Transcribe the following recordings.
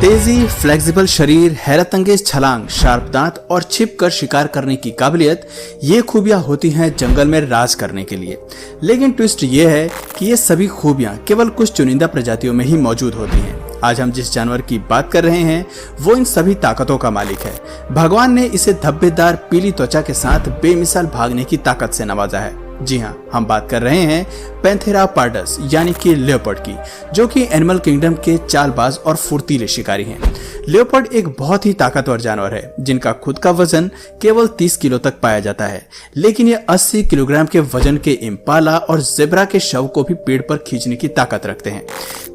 तेजी, फ्लेक्सिबल शरीर, हैरत अंगेज छलांग, शार्प दांत और छिप कर शिकार करने की काबिलियत, ये खूबियां होती हैं जंगल में राज करने के लिए। लेकिन ट्विस्ट ये है कि ये सभी खूबियां केवल कुछ चुनिंदा प्रजातियों में ही मौजूद होती हैं। आज हम जिस जानवर की बात कर रहे हैं वो इन सभी ताकतों का मालिक है। भगवान ने इसे धब्बेदार पीली त्वचा के साथ बेमिसाल भागने की ताकत से नवाजा है। जी हाँ, हम बात कर रहे हैं पैंथेरा पार्डस यानी कि लेपर्ड की, जो कि एनिमल किंगडम के चालबाज और फुर्तीले शिकारी हैं। लेपर्ड एक बहुत ही ताकतवर जानवर है जिनका खुद का वजन केवल 30 किलो तक पाया जाता है, लेकिन ये 80 किलोग्राम के वजन के इम्पाला और जेब्रा के शव को भी पेड़ पर खींचने की ताकत रखते हैं।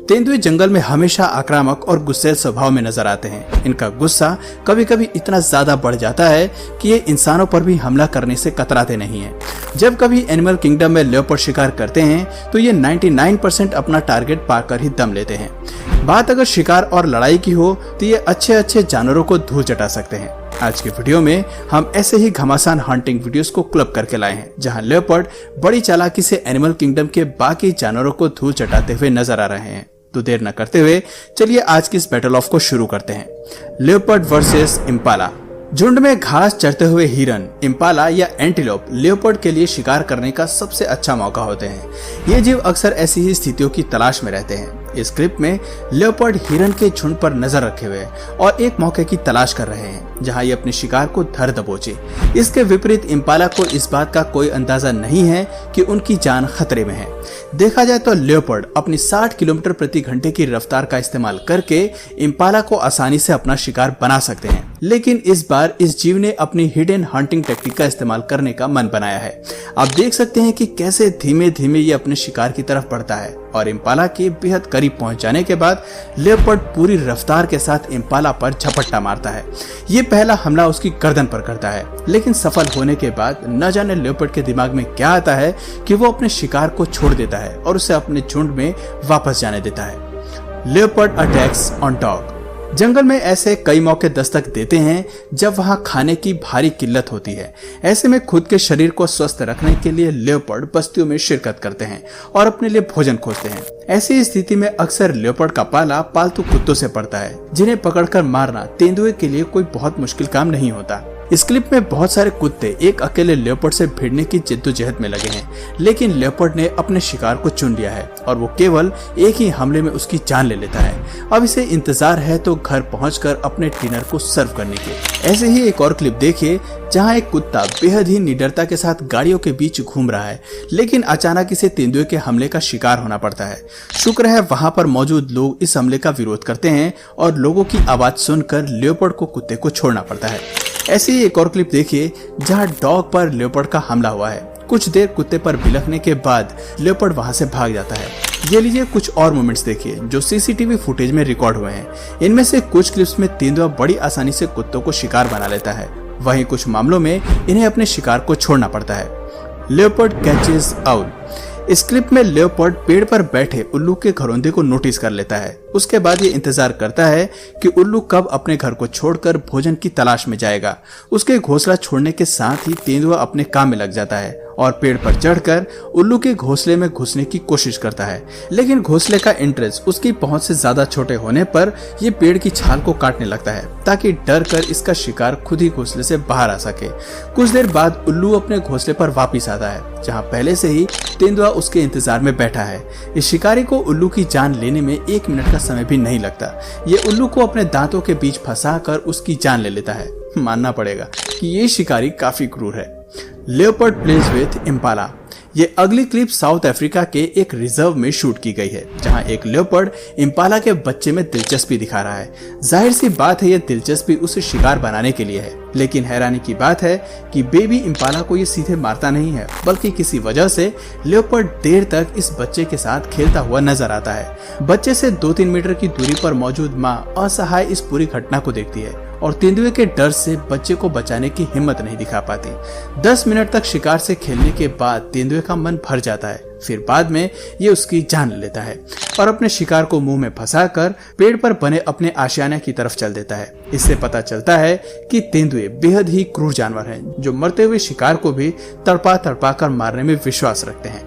तेंदुए जंगल में हमेशा आक्रामक और गुस्सैल स्वभाव में नजर आते हैं। इनका गुस्सा कभी कभी इतना ज्यादा बढ़ जाता है कि ये इंसानों पर भी हमला करने से कतराते नहीं हैं। जब कभी एनिमल किंगडम में लेपर्ड शिकार करते हैं तो ये 99% अपना टारगेट पाकर ही दम लेते हैं। बात अगर शिकार और लड़ाई की हो तो ये अच्छे जानवरों को धूल चटा सकते हैं। आज के वीडियो में हम ऐसे ही घमासान हंटिंग वीडियोस को क्लब करके लाए हैं, जहां लेपर्ड बड़ी चालाकी से एनिमल किंगडम के बाकी जानवरों को धूल चटाते हुए नजर आ रहे हैं। तो देर न करते हुए चलिए आज की इस बैटल ऑफ को शुरू करते हैं। Leopard versus Impala. झुंड में घास चरते हुए हिरन, इम्पाला या एंटीलोप लेपर्ड के लिए शिकार करने का सबसे अच्छा मौका होते हैं। ये जीव अक्सर ऐसी ही स्थितियों की तलाश में रहते हैं। इस क्लिप में लेपर्ड हिरन के झुंड पर नजर रखे हुए और एक मौके की तलाश कर रहे हैं जहां ये अपने शिकार को धर दबोचे। इसके विपरीत इम्पाला को इस बात का कोई अंदाजा नहीं है कि उनकी जान खतरे में है। देखा जाए तो लेपर्ड अपनी 60 किलोमीटर प्रति घंटे की रफ्तार का इस्तेमाल करके इम्पाला को आसानी से अपना शिकार बना सकते हैं, लेकिन इस बार इस जीव ने अपनी हिडन हंटिंग टेक्निक का इस्तेमाल करने का मन बनाया है। आप देख सकते हैं कि कैसे धीमे धीमे ये अपने शिकार की तरफ बढ़ता है और इम्पाला के बेहद करीब पहुंच जाने के बाद लेपर्ड पूरी रफ्तार के साथ इम्पाला पर झपट्टा मारता है। ये पहला हमला उसकी गर्दन पर करता है, लेकिन सफल होने के बाद न जाने लेपर्ड के दिमाग में क्या आता है कि वो अपने शिकार को छोड़ देता है और उसे अपने झुंड में वापस जाने देता है। Leopard attacks on dog. जंगल में ऐसे कई मौके दस्तक देते हैं जब वहां खाने की भारी किल्लत होती है। ऐसे में खुद के शरीर को स्वस्थ रखने के लिए लेपर्ड बस्तियों में शिरकत करते हैं और अपने लिए भोजन खोजते हैं। ऐसी स्थिति में अक्सर लेपर्ड का पाला पालतू कुत्तों से पड़ता है, जिन्हें पकड़कर मारना तेंदुए के लिए कोई बहुत मुश्किल काम नहीं होता। इस क्लिप में बहुत सारे कुत्ते एक अकेले लेपर्ड से भिड़ने की जिद्दोजहद में लगे हैं, लेकिन लेपर्ड ने अपने शिकार को चुन लिया है और वो केवल एक ही हमले में उसकी जान ले लेता है। अब इसे इंतजार है तो घर पहुंचकर अपने डिनर को सर्व करने के। ऐसे ही एक और क्लिप देखिए जहां एक कुत्ता बेहद ही निडरता के साथ गाड़ियों के बीच घूम रहा है, लेकिन अचानक इसे तेंदुए के हमले का शिकार होना पड़ता है। शुक्र है वहां पर मौजूद लोग इस हमले का विरोध करते हैं और लोगों की आवाज सुनकर लेपर्ड को कुत्ते को छोड़ना पड़ता है। ऐसी ही एक और क्लिप देखिए जहां डॉग पर लेपर्ड का हमला हुआ है। कुछ देर कुत्ते पर बिलखने के बाद लेपर्ड वहां से भाग जाता है। ये लीजिए कुछ और मोमेंट्स देखिए जो सीसीटीवी फुटेज में रिकॉर्ड हुए हैं। इनमें से कुछ क्लिप्स में तेंदुआ बड़ी आसानी से कुत्तों को शिकार बना लेता है, वहीं कुछ मामलों में इन्हें अपने शिकार को छोड़ना पड़ता है। Leopard catches owl. इस क्लिप में लेपर्ड पेड़ पर बैठे उल्लू के घरौंदे को नोटिस कर लेता है। उसके बाद ये इंतजार करता है कि उल्लू कब अपने घर को छोड़कर भोजन की तलाश में जाएगा। उसके घोंसला छोड़ने के साथ ही तेंदुआ अपने काम में लग जाता है और पेड़ पर चढ़कर उल्लू के घोंसले में घुसने की कोशिश करता है, लेकिन घोंसले का एंट्रेंस उसकी पहुंच से ज्यादा छोटे होने पर ये पेड़ की छाल को काटने लगता है ताकि डर कर इसका शिकार खुद ही घोंसले से बाहर आ सके। कुछ देर बाद उल्लू अपने घोंसले पर वापिस आता है जहाँ पहले से ही तेंदुआ उसके इंतजार में बैठा है। इस शिकारी को उल्लू की जान लेने में 1 मिनट का समय भी नहीं लगता। ये उल्लू को अपने दांतों के बीच फंसाकर उसकी जान ले लेता है। मानना पड़ेगा कि ये शिकारी काफी क्रूर है। Leopard plays with Impala. ये अगली क्लिप साउथ अफ्रीका के एक रिजर्व में शूट की गई है जहां एक लेपर्ड इम्पाला के बच्चे में दिलचस्पी दिखा रहा है। जाहिर सी बात है ये दिलचस्पी उसे शिकार बनाने के लिए है, लेकिन हैरानी की बात है कि बेबी इम्पाला को ये सीधे मारता नहीं है, बल्कि किसी वजह से लेपर्ड देर तक इस बच्चे के साथ खेलता हुआ नजर आता है। बच्चे से 2-3 मीटर की दूरी पर मौजूद माँ असहाय इस पूरी घटना को देखती है और तेंदुए के डर से बच्चे को बचाने की हिम्मत नहीं दिखा पाती। 10 मिनट तक शिकार से खेलने के बाद तेंदुए का मन भर जाता है। फिर बाद में ये उसकी जान ले लेता है और अपने शिकार को मुंह में फंसाकर पेड़ पर बने अपने आशियाने की तरफ चल देता है। इससे पता चलता है कि तेंदुए बेहद ही क्रूर जानवर हैं जो मरते हुए शिकार को भी तड़पा तड़पा कर मारने में विश्वास रखते हैं।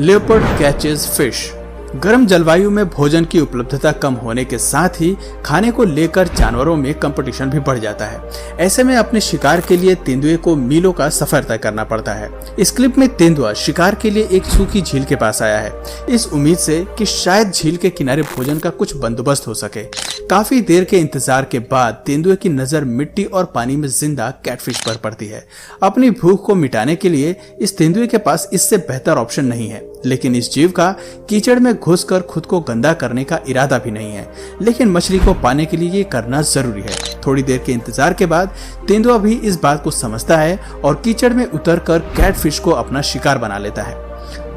Leopard catches fish. गर्म जलवायु में भोजन की उपलब्धता कम होने के साथ ही खाने को लेकर जानवरों में कंपटीशन भी बढ़ जाता है। ऐसे में अपने शिकार के लिए तेंदुए को मीलों का सफर तय करना पड़ता है। इस क्लिप में तेंदुआ शिकार के लिए एक सूखी झील के पास आया है, इस उम्मीद से कि शायद झील के किनारे भोजन का कुछ बंदोबस्त हो सके। काफी देर के इंतजार के बाद तेंदुए की नजर मिट्टी और पानी में जिंदा कैटफिश पर पड़ती है। अपनी भूख को मिटाने के लिए इस तेंदुए के पास इससे बेहतर ऑप्शन नहीं है, लेकिन इस जीव का कीचड़ में घुसकर खुद को गंदा करने का इरादा भी नहीं है। लेकिन मछली को पाने के लिए ये करना जरूरी है। थोड़ी देर के इंतजार के बाद तेंदुआ भी इस बात को समझता है और कीचड़ में उतरकर कैटफिश को अपना शिकार बना लेता है।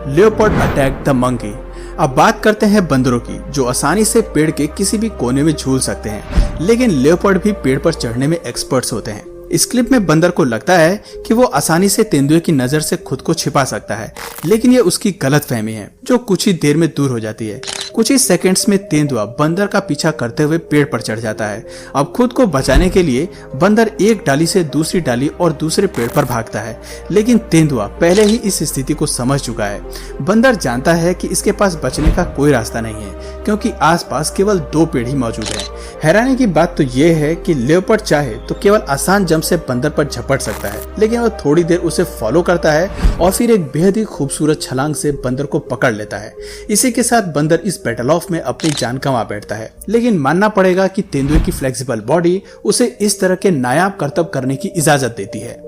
Leopard attack the monkey. अब बात करते हैं बंदरों की, जो आसानी से पेड़ के किसी भी कोने में झूल सकते हैं, लेकिन लियोपार्ड भी पेड़ पर चढ़ने में एक्सपर्ट्स होते हैं। इस क्लिप में बंदर को लगता है कि वो आसानी से तेंदुए की नजर से खुद को छिपा सकता है, लेकिन ये उसकी गलतफहमी है जो कुछ ही देर में दूर हो जाती है। कुछ ही सेकंड्स में तेंदुआ बंदर का पीछा करते हुए पेड़ पर चढ़ जाता है। अब खुद को बचाने के लिए बंदर एक डाली से दूसरी डाली और दूसरे पेड़ पर भागता है, लेकिन तेंदुआ पहले ही इस स्थिति को समझ चुका है। बंदर जानता है कि इसके पास बचने का कोई रास्ता नहीं है, क्योंकि आसपास केवल 2 पेड़ ही मौजूद हैं। हैरानी की बात तो ये है कि लियोपार्ड चाहे तो केवल आसान जंप से बंदर पर झपट सकता है, लेकिन वह थोड़ी देर उसे फॉलो करता है और फिर एक बेहद ही खूबसूरत छलांग से बंदर को पकड़ लेता है। इसी के साथ बंदर इस बैटल ऑफ में अपनी जान गंवा बैठता है, लेकिन मानना पड़ेगा कि तेंदुए की फ्लेक्सिबल बॉडी उसे इस तरह के नायाब करतब करने की इजाजत देती है।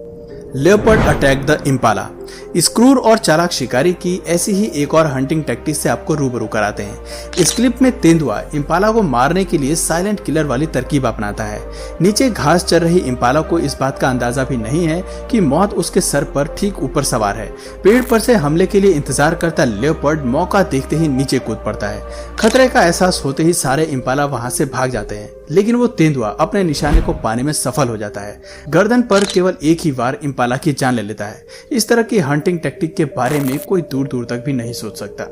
Leopard attack the Impala. इस क्रूर और चालाक शिकारी की ऐसी ही एक और हंटिंग टैक्टिक से आपको रूबरू कराते हैं। इस क्लिप में तेंदुआ इम्पाला को मारने के लिए साइलेंट किलर वाली तरकीब अपनाता है। नीचे घास चर रही इम्पाला को इस बात का अंदाजा भी नहीं है कि मौत उसके सर पर ठीक ऊपर सवार है। पेड़ पर से हमले के लिए इंतजार करता लियोपार्ड मौका देखते ही नीचे कूद पड़ता है। खतरे का एहसास होते ही सारे इम्पाला वहां से भाग जाते हैं, लेकिन वो तेंदुआ अपने निशाने को पाने में सफल हो जाता है। गर्दन पर केवल एक ही बार इम्पाला की जान ले लेता है। इस तरह की हंटिंग टैक्टिक के बारे में कोई दूर दूर तक भी नहीं सोच सकता।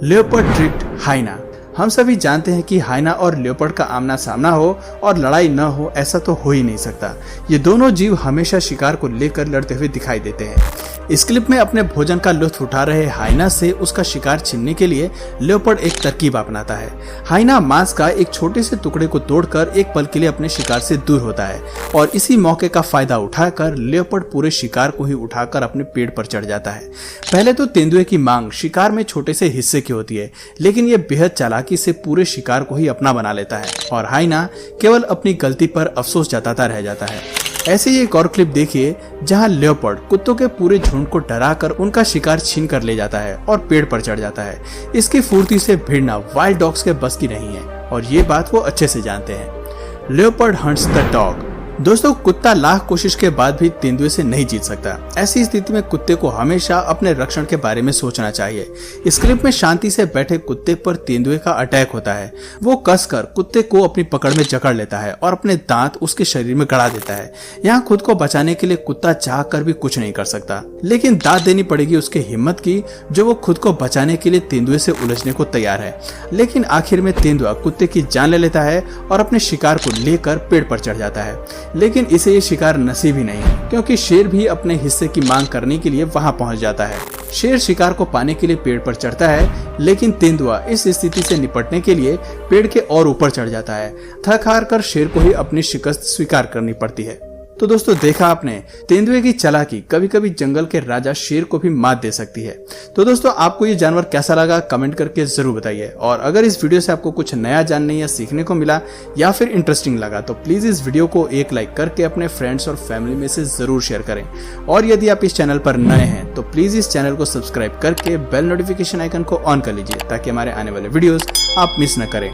Leopard tricked hyena. हम सभी जानते हैं कि हाइना और लियोपार्ड का आमना सामना हो और लड़ाई न हो, ऐसा तो हो ही नहीं सकता। ये दोनों जीव हमेशा शिकार को लेकर लड़ते हुए दिखाई देते हैं। इस क्लिप में अपने भोजन का लुत्फ उठा रहे हाइना से उसका शिकार छीनने के लिए लियोपार्ड एक तरकीब अपनाता है। हाइना मांस का एक छोटे से टुकड़े को तोड़कर एक पल के लिए अपने शिकार से दूर होता है और इसी मौके का फायदा उठाकर लियोपार्ड पूरे शिकार को ही उठाकर अपने पेट पर चढ़ जाता है। पहले तो तेंदुए की मांग शिकार में छोटे से हिस्से की होती है, लेकिन ये बेहद चालाकी से पूरे शिकार को ही अपना बना लेता है और हाइना केवल अपनी गलती पर अफसोस जताता रह जाता है। ऐसे ही एक और क्लिप देखिए जहां लियोपार्ड कुत्तों के पूरे झुंड को डराकर उनका शिकार छीन कर ले जाता है और पेड़ पर चढ़ जाता है। इसकी फुर्ती से भिड़ना वाइल्ड डॉग्स के बस की नहीं है और ये बात वो अच्छे से जानते हैं। Leopard hunts the dog. दोस्तों, कुत्ता लाख कोशिश के बाद भी तेंदुए से नहीं जीत सकता। ऐसी स्थिति में कुत्ते को हमेशा अपने रक्षण के बारे में सोचना चाहिए। इस क्लिप में शांति से बैठे कुत्ते पर तेंदुए का अटैक होता है। वो कसकर कुत्ते को अपनी पकड़ में जकड़ लेता है और अपने दांत उसके शरीर में गड़ा देता है। यहाँ खुद को बचाने के लिए कुत्ता चाह कर भी कुछ नहीं कर सकता, लेकिन दाद देनी पड़ेगी उसके हिम्मत की, जो वो खुद को बचाने के लिए तेंदुए से उलझने को तैयार है। लेकिन आखिर में तेंदुआ कुत्ते की जान ले लेता है और अपने शिकार को लेकर पेड़ पर चढ़ जाता है। लेकिन इसे ये शिकार नसीब ही नहीं, क्योंकि शेर भी अपने हिस्से की मांग करने के लिए वहां पहुंच जाता है। शेर शिकार को पाने के लिए पेड़ पर चढ़ता है, लेकिन तेंदुआ इस स्थिति से निपटने के लिए पेड़ के और ऊपर चढ़ जाता है। थक हार कर शेर को ही अपनी शिकस्त स्वीकार करनी पड़ती है। तो दोस्तों, देखा आपने, तेंदुए की चालाकी कभी कभी जंगल के राजा शेर को भी मात दे सकती है। तो दोस्तों, आपको ये जानवर कैसा लगा कमेंट करके जरूर बताइए। और अगर इस वीडियो से आपको कुछ नया जानने या सीखने को मिला या फिर इंटरेस्टिंग लगा तो प्लीज इस वीडियो को एक लाइक करके अपने फ्रेंड्स और फैमिली में से जरूर शेयर करें। और यदि आप इस चैनल पर नए हैं तो प्लीज इस चैनल को सब्सक्राइब करके बेल नोटिफिकेशन आइकन को ऑन कर लीजिए, ताकि हमारे आने वाले वीडियोस आप मिस न करें।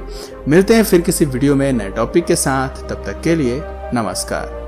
मिलते हैं फिर किसी वीडियो में नए टॉपिक के साथ, तब तक के लिए नमस्कार।